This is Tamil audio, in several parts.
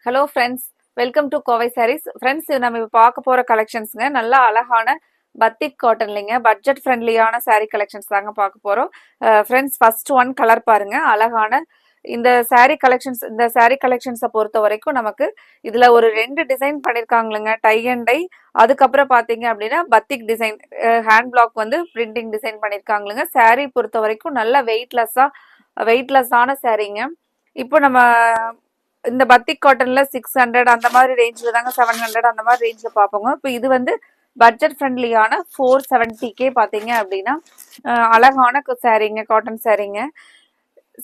Hello friends, welcome to Kovai Sarees. Friends, நம்ம இப்போ பார்க்க போகிற கலெக்ஷன்ஸுங்க நல்லா அழகான பத்திக் காட்டன்லிங்க பட்ஜெட் ஃப்ரெண்ட்லியான சாரீ கலெக்ஷன்ஸ் தாங்க பார்க்க போகிறோம். ஃப்ரெண்ட்ஸ், ஃபர்ஸ்ட் ஒன் கலர் பாருங்க. அழகான இந்த சாரீ கலெக்ஷன்ஸை பொறுத்த வரைக்கும் நமக்கு இதில் ஒரு 2 டிசைன் பண்ணியிருக்காங்களுங்க. டை அண்ட் டை, அதுக்கப்புறம் பார்த்தீங்க அப்படின்னா பத்திக் டிசைன், ஹேண்ட் பிளாக் வந்து பிரிண்டிங் டிசைன் பண்ணியிருக்காங்களுங்க. சாரீ பொறுத்த வரைக்கும் நல்ல வெயிட்லெஸ்ஸான சாரீங்க. இப்போ நம்ம இந்த பத்திக் காட்டன்ல 600 அந்த மாதிரி ரேஞ்சில் தாங்க, 700 அந்த மாதிரி ரேஞ்சில் பார்ப்போங்க. இப்போ இது வந்து பட்ஜெட் ஃப்ரெண்ட்லியான 470K பார்த்தீங்க அப்படின்னா அழகான சாரீங்க, காட்டன் சாரீங்க.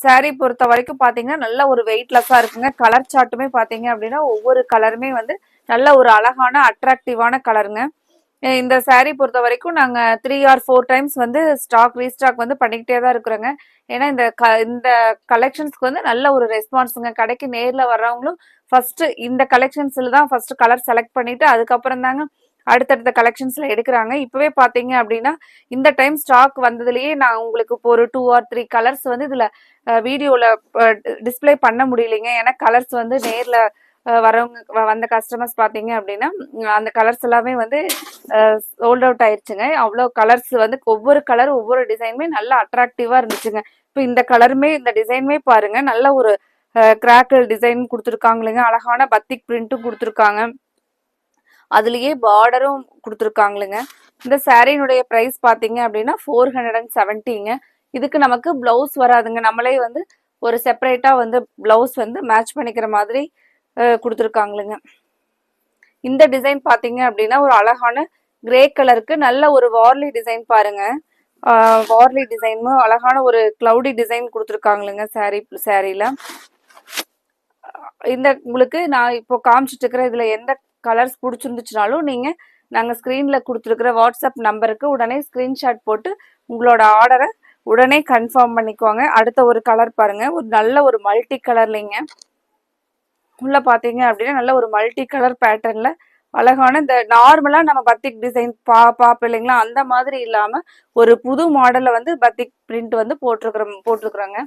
சாரீ பொறுத்த வரைக்கும் பார்த்தீங்கன்னா நல்ல ஒரு வெயிட்லெஸ்ஸாக இருக்குங்க. கலர் சார்ட்டுமே பார்த்தீங்க அப்படின்னா ஒவ்வொரு கலருமே வந்து நல்ல ஒரு அழகான அட்ராக்டிவான கலருங்க. இந்த சாரீ பொறுத்த வரைக்கும் நாங்கள் 3 or 4 டைம்ஸ் வந்து ரீஸ்டாக் வந்து பண்ணிக்கிட்டே தான் இருக்கிறோங்க. ஏன்னா இந்த கலெக்ஷன்ஸ்க்கு வந்து நல்ல ஒரு ரெஸ்பான்ஸுங்க. கடைக்கு நேரில் வர்றவங்களும் ஃபர்ஸ்ட் இந்த கலெக்ஷன்ஸில் தான் ஃபர்ஸ்ட் கலர் செலக்ட் பண்ணிட்டு அதுக்கப்புறம் தாங்க அடுத்தடுத்த கலெக்ஷன்ஸ்ல எடுக்கிறாங்க. இப்பவே பாத்தீங்க அப்படின்னா இந்த டைம் ஸ்டாக் வந்ததுலயே நான் உங்களுக்கு இப்போ ஒரு 2 or 3 கலர்ஸ் வந்து இதுல வீடியோல டிஸ்பிளே பண்ண முடியலைங்க. ஏன்னா கலர்ஸ் வந்து நேர்ல வந்த கஸ்டமர்ஸ் பாத்தீங்க அப்படின்னா அந்த கலர்ஸ் எல்லாமே வந்து சோல்ட் அவுட் ஆயிடுச்சுங்க. அவ்வளோ கலர்ஸ் வந்து ஒவ்வொரு கலர் ஒவ்வொரு டிசைனுமே நல்லா அட்ராக்டிவா இருந்துச்சுங்க. இப்போ இந்த கலருமே இந்த டிசைனுமே பாருங்க, நல்ல ஒரு கிராக்கல் டிசைன் கொடுத்துருக்காங்களுங்க. அழகான பத்திக் பிரிண்ட்டும் கொடுத்துருக்காங்க. அதுலயே பார்டரும் கொடுத்துருக்காங்களுங்க. இந்த சாரீனுடைய பிரைஸ் பாத்தீங்க அப்படின்னா 470ங்க. இதுக்கு நமக்கு பிளவுஸ் வராதுங்க. நம்மளே வந்து ஒரு செப்பரேட்டா வந்து பிளவுஸ் வந்து மேட்ச் பண்ணிக்கிற மாதிரி கொடுத்துருக்காங்களுங்க. இந்த டிசைன் பாத்தீங்க அப்படின்னா ஒரு அழகான கிரே கலருக்கு நல்ல ஒரு வார்லி டிசைன் பாருங்க. வார்லி டிசைனும் அழகான ஒரு கிளவுடி டிசைன் கொடுத்துருக்காங்களுங்க சாரீல. இந்த உங்களுக்கு நான் இப்போ காமிச்சிட்டு இருக்கிற இதுல எந்த கலர்ஸ் பிடிச்சிருந்துச்சுனாலும் நாங்கள் ஸ்க்ரீனில் கொடுத்துருக்குற வாட்ஸ்அப் நம்பருக்கு உடனே ஸ்க்ரீன்ஷாட் போட்டு உங்களோட ஆர்டரை உடனே கன்ஃபார்ம் பண்ணிக்குவாங்க. அடுத்த ஒரு கலர் பாருங்க, ஒரு நல்ல ஒரு மல்டி கலர்லிங்க. உள்ள பார்த்தீங்க அப்படின்னா நல்ல ஒரு மல்டி கலர் பேட்டர்ன்ல அழகான இந்த நார்மலா நம்ம பத்திக் டிசைன் பாப்போம் இல்லைங்களா, அந்த மாதிரி இல்லாம ஒரு புது மாடல்ல வந்து பத்திக் பிரிண்ட் வந்து போட்டிருக்கிறோங்க.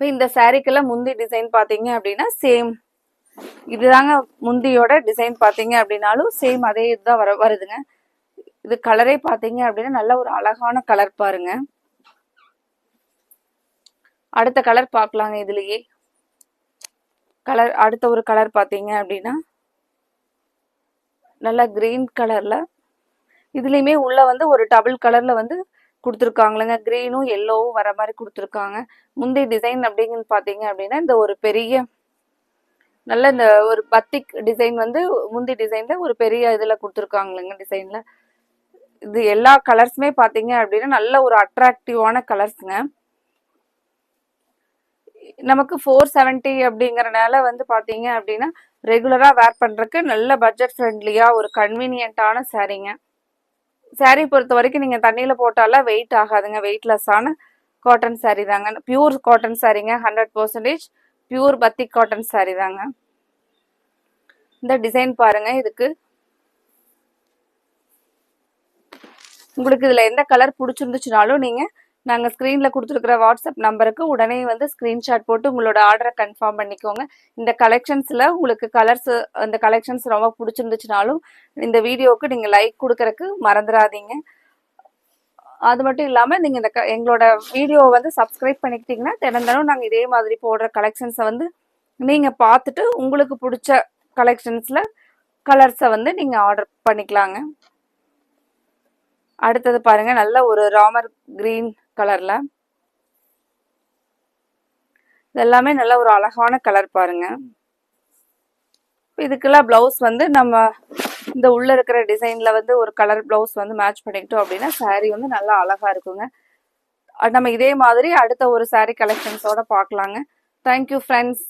இந்த சாரீக்கெல்லாம் முந்தி டிசைன் பார்த்தீங்க அப்படின்னா சேம் இதுதாங்க. முந்தியோட டிசைன் பார்த்தீங்க அப்படின்னாலும் சேம் அதே இதுதான் வருதுங்க. இது கலரே பார்த்தீங்க அப்படின்னா நல்ல ஒரு அழகான கலர் பாருங்க. அடுத்த கலர் பார்க்கலாங்க. இதுலயே அடுத்த ஒரு கலர் பார்த்தீங்க அப்படின்னா நல்ல கிரீன் கலர்ல, இதுலயுமே உள்ள வந்து ஒரு டபுள் கலர்ல வந்து கொடுத்துருக்காங்களுங்க. கிரீனும் எல்லோவும் வர மாதிரி கொடுத்துருக்காங்க. முந்தைய டிசைன் அப்படிங்கன்னு பார்த்தீங்க அப்படின்னா இந்த ஒரு பெரிய நல்ல இந்த ஒரு பத்திக் டிசைன் வந்து முந்தி டிசைன்ல ஒரு பெரிய இதுல கொடுத்துருக்காங்களுங்க டிசைன்ல. இது எல்லா கலர்ஸுமே பாத்தீங்க அப்படின்னா நல்ல ஒரு அட்ராக்டிவான கலர்ஸுங்க. நமக்கு 470 அப்படிங்கறனால வந்து பாத்தீங்க அப்படின்னா ரெகுலரா வேர் பண்றதுக்கு நல்ல பட்ஜெட் ஃப்ரெண்ட்லியா ஒரு கன்வீனியன்டான சாரீங்க. சாரீ பொறுத்த வரைக்கும் நீங்க தண்ணியில போட்டாலாம் வெயிட் ஆகாதுங்க. வெயிட்லெஸ்ஸான காட்டன் சாரீ தாங்க. பியூர் காட்டன் சாரீங்க. 100% பியூர் பத்திக் காட்டன் சாரீ தாங்க. இந்த டிசைன் பாருங்க. இதுக்கு உங்களுக்கு இதுல எந்த கலர் பிடிச்சிருந்துச்சுனாலும் நாங்க ஸ்கிரீன்ல கொடுத்துருக்கிற வாட்ஸ்அப் நம்பருக்கு உடனே வந்து ஸ்கிரீன்ஷாட் போட்டு உங்களோட ஆர்டரை கன்ஃபார்ம் பண்ணிக்கோங்க. இந்த கலெக்ஷன்ஸ்ல உங்களுக்கு அந்த கலெக்ஷன்ஸ் ரொம்ப பிடிச்சிருந்துச்சுனாலும் இந்த வீடியோவுக்கு நீங்க லைக் கொடுக்கறதுக்கு மறந்துடாதீங்க. அது மட்டும் இல்லாம நீங்க எங்களோட வீடியோவை வந்து சப்ஸ்கிரைப் பண்ணிக்கிட்டீங்கன்னா தினம் நாங்க இதே மாதிரி போடுற கலெக்ஷன்ஸை வந்து நீங்க பார்த்துட்டு உங்களுக்கு பிடிச்ச கலெக்ஷன்ஸ்ல கலர்ஸை வந்து நீங்க ஆர்டர் பண்ணிக்கலாங்க. அடுத்தது பாருங்க, நல்ல ஒரு ராமர் கிரீன் கலர்ல, இதெல்லாமே நல்ல ஒரு அழகான கலர் பாருங்க. இதுக்கெல்லாம் பிளவுஸ் வந்து நம்ம இந்த உள்ள இருக்கிற டிசைன்ல வந்து ஒரு கலர் பிளவுஸ் வந்து மேட்ச் பண்ணிக்கிட்டோம் அப்படின்னா சாரீ வந்து நல்லா அழகா இருக்குங்க. நம்ம இதே மாதிரி அடுத்த ஒரு சாரீ கலெக்ஷன்ஸோட பார்க்கலாங்க. Thank you friends.